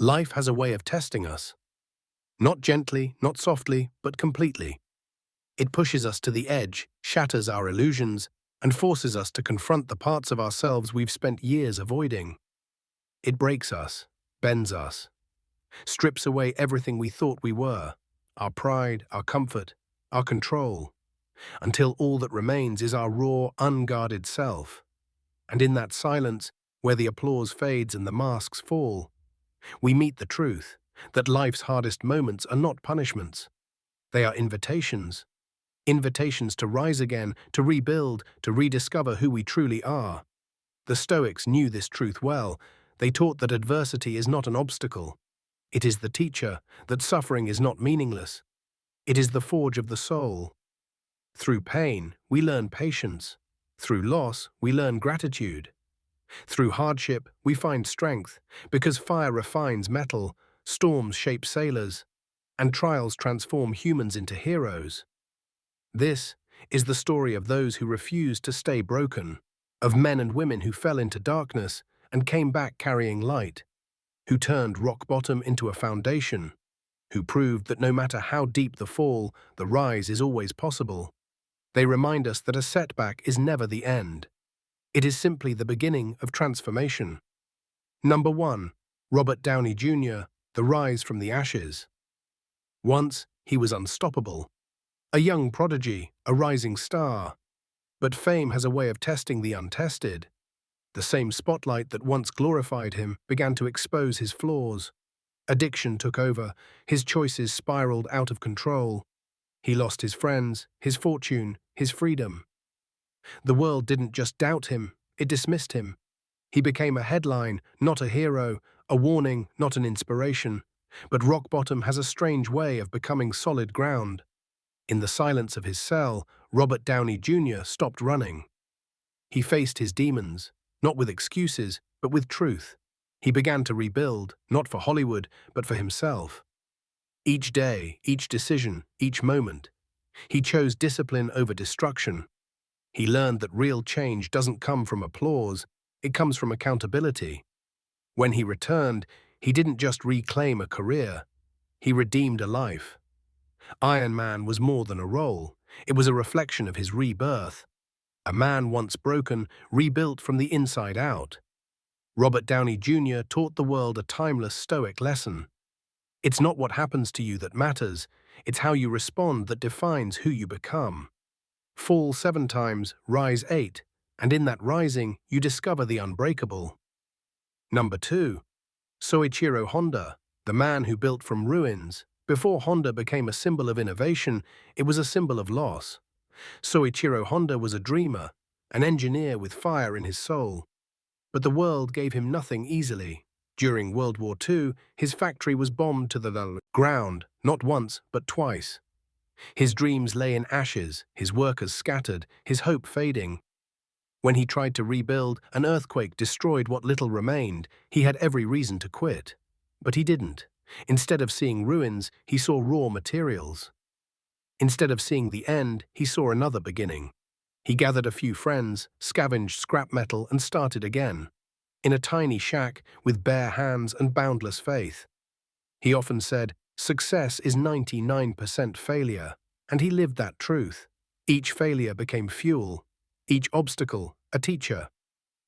Life has a way of testing us. Not gently, not softly, but completely. It pushes us to the edge, shatters our illusions, and forces us to confront the parts of ourselves we've spent years avoiding. It breaks us, bends us, strips away everything we thought we were, our pride, our comfort, our control, until all that remains is our raw, unguarded self. And in that silence, where the applause fades and the masks fall, we meet the truth that life's hardest moments are not punishments. They are invitations. Invitations to rise again, to rebuild, to rediscover who we truly are. The Stoics knew this truth well. They taught that adversity is not an obstacle. It is the teacher, that suffering is not meaningless. It is the forge of the soul. Through pain, we learn patience. Through loss, we learn gratitude. Through hardship, we find strength, because fire refines metal, storms shape sailors, and trials transform humans into heroes. This is the story of those who refused to stay broken, of men and women who fell into darkness and came back carrying light, who turned rock bottom into a foundation, who proved that no matter how deep the fall, the rise is always possible. They remind us that a setback is never the end. It is simply the beginning of transformation. Number 1. Robert Downey Jr., The Rise from the Ashes. Once, he was unstoppable. A young prodigy, a rising star. But fame has a way of testing the untested. The same spotlight that once glorified him began to expose his flaws. Addiction took over, his choices spiraled out of control. He lost his friends, his fortune, his freedom. The world didn't just doubt him, it dismissed him. He became a headline, not a hero, a warning, not an inspiration. But rock bottom has a strange way of becoming solid ground. In the silence of his cell, Robert Downey Jr. stopped running. He faced his demons, not with excuses, but with truth. He began to rebuild, not for Hollywood, but for himself. Each day, each decision, each moment, he chose discipline over destruction. He learned that real change doesn't come from applause, it comes from accountability. When he returned, he didn't just reclaim a career, he redeemed a life. Iron Man was more than a role, it was a reflection of his rebirth. A man once broken, rebuilt from the inside out. Robert Downey Jr. taught the world a timeless Stoic lesson. It's not what happens to you that matters, it's how you respond that defines who you become. Fall 7 times, rise 8, and in that rising, you discover the unbreakable. Number 2. Soichiro Honda, the man who built from ruins. Before Honda became a symbol of innovation, it was a symbol of loss. Soichiro Honda was a dreamer, an engineer with fire in his soul. But the world gave him nothing easily. During World War II, his factory was bombed to the ground, not once, but twice. His dreams lay in ashes, his workers scattered, his hope fading. When he tried to rebuild, an earthquake destroyed what little remained. He had every reason to quit. But he didn't. Instead of seeing ruins, he saw raw materials. Instead of seeing the end, he saw another beginning. He gathered a few friends, scavenged scrap metal, and started again. In a tiny shack, with bare hands and boundless faith. He often said, "Success is 99% failure," and he lived that truth. Each failure became fuel, each obstacle a teacher.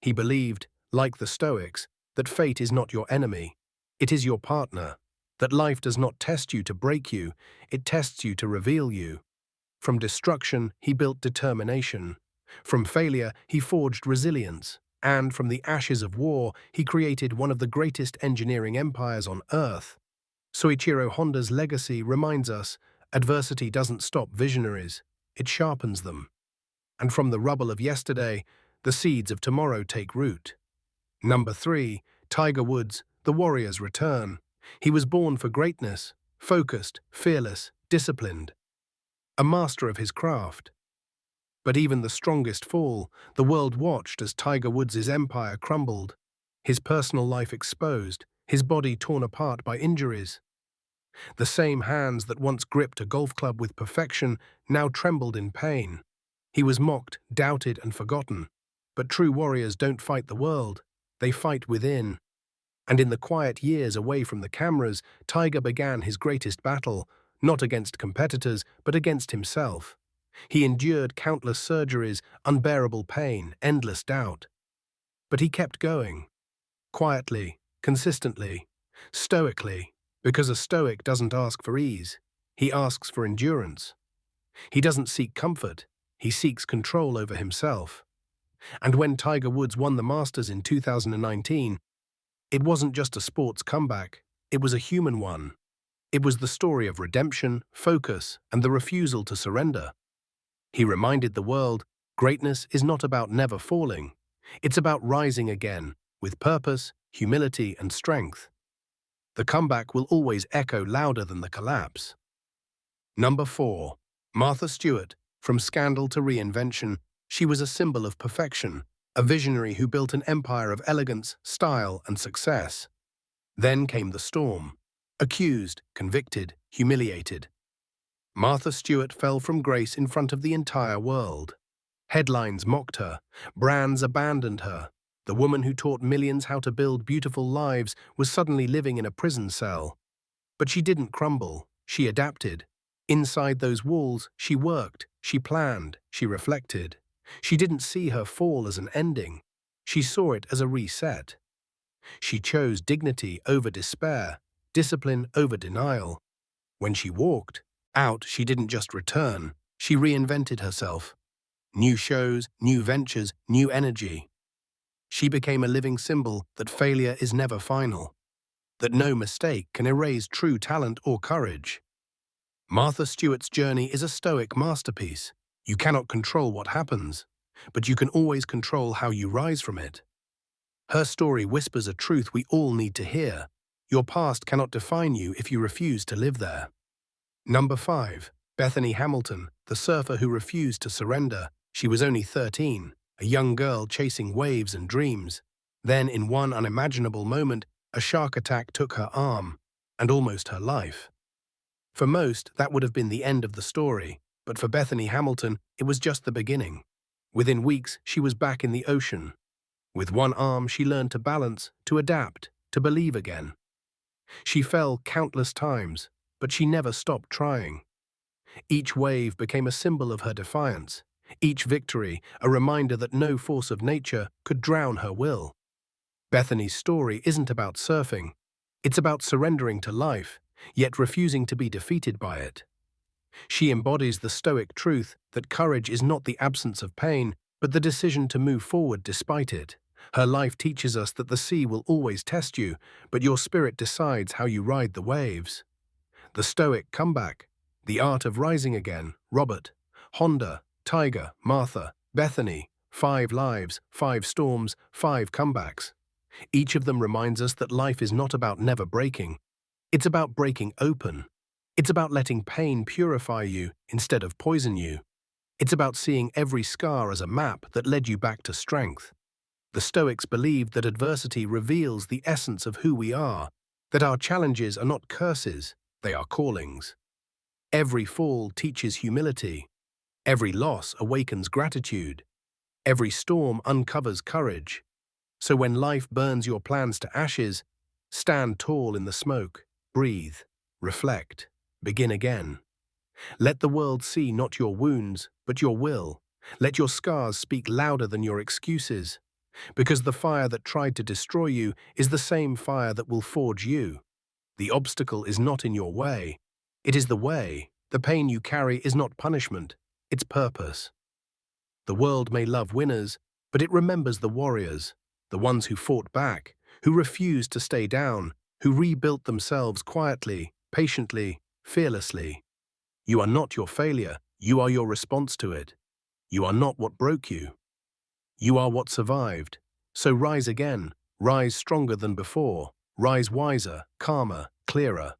He believed, like the Stoics, that fate is not your enemy, it is your partner, that life does not test you to break you, it tests you to reveal you. From destruction, he built determination. From failure, he forged resilience. And from the ashes of war, he created one of the greatest engineering empires on Earth. Soichiro Honda's legacy reminds us, adversity doesn't stop visionaries, it sharpens them. And from the rubble of yesterday, the seeds of tomorrow take root. Number 3. Tiger Woods, the warrior's return. He was born for greatness, focused, fearless, disciplined. A master of his craft. But even the strongest fall, the world watched as Tiger Woods' empire crumbled, his personal life exposed, his body torn apart by injuries. The same hands that once gripped a golf club with perfection now trembled in pain. He was mocked, doubted, and forgotten. But true warriors don't fight the world, they fight within. And in the quiet years away from the cameras, Tiger began his greatest battle, not against competitors, but against himself. He endured countless surgeries, unbearable pain, endless doubt. But he kept going, quietly, consistently, stoically, because a stoic doesn't ask for ease. He asks for endurance. He doesn't seek comfort. He seeks control over himself. And when Tiger Woods won the Masters in 2019, it wasn't just a sports comeback, it was a human one. It was the story of redemption, focus, and the refusal to surrender. He reminded the world, greatness is not about never falling. It's about rising again, with purpose, humility, and strength. The comeback will always echo louder than the collapse. Number 4. Martha Stewart. From scandal to reinvention, she was a symbol of perfection, a visionary who built an empire of elegance, style, and success. Then came the storm. Accused, convicted, humiliated. Martha Stewart fell from grace in front of the entire world. Headlines mocked her. Brands abandoned her. The woman who taught millions how to build beautiful lives was suddenly living in a prison cell. But she didn't crumble. She adapted. Inside those walls, she worked, she planned, she reflected. She didn't see her fall as an ending. She saw it as a reset. She chose dignity over despair, discipline over denial. When she walked out, she didn't just return. She reinvented herself. New shows, new ventures, new energy. She became a living symbol that failure is never final, that no mistake can erase true talent or courage. Martha Stewart's journey is a Stoic masterpiece. You cannot control what happens, but you can always control how you rise from it. Her story whispers a truth we all need to hear. Your past cannot define you if you refuse to live there. Number 5. Bethany Hamilton, the surfer who refused to surrender. She was only 13, a young girl chasing waves and dreams. Then, in one unimaginable moment, a shark attack took her arm, and almost her life. For most, that would have been the end of the story, but for Bethany Hamilton, it was just the beginning. Within weeks, she was back in the ocean. With one arm, she learned to balance, to adapt, to believe again. She fell countless times, but she never stopped trying. Each wave became a symbol of her defiance. Each victory, a reminder that no force of nature could drown her will. Bethany's story isn't about surfing. It's about surrendering to life, yet refusing to be defeated by it. She embodies the Stoic truth that courage is not the absence of pain, but the decision to move forward despite it. Her life teaches us that the sea will always test you, but your spirit decides how you ride the waves. The Stoic comeback, the art of rising again. Robert, Honda, Tiger, Martha, Bethany, 5 lives, 5 storms, 5 comebacks. Each of them reminds us that life is not about never breaking. It's about breaking open. It's about letting pain purify you instead of poison you. It's about seeing every scar as a map that led you back to strength. The Stoics believed that adversity reveals the essence of who we are, that our challenges are not curses, they are callings. Every fall teaches humility. Every loss awakens gratitude. Every storm uncovers courage. So when life burns your plans to ashes, stand tall in the smoke, breathe, reflect, begin again. Let the world see not your wounds, but your will. Let your scars speak louder than your excuses. Because the fire that tried to destroy you is the same fire that will forge you. The obstacle is not in your way. It is the way. The pain you carry is not punishment. It's purpose. The world may love winners, but it remembers the warriors, the ones who fought back, who refused to stay down, who rebuilt themselves quietly, patiently, fearlessly. You are not your failure. You are your response to it. You are not what broke you. You are what survived. So rise again. Rise stronger than before. Rise wiser, calmer, clearer.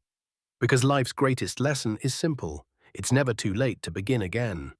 Because life's greatest lesson is simple. It's never too late to begin again.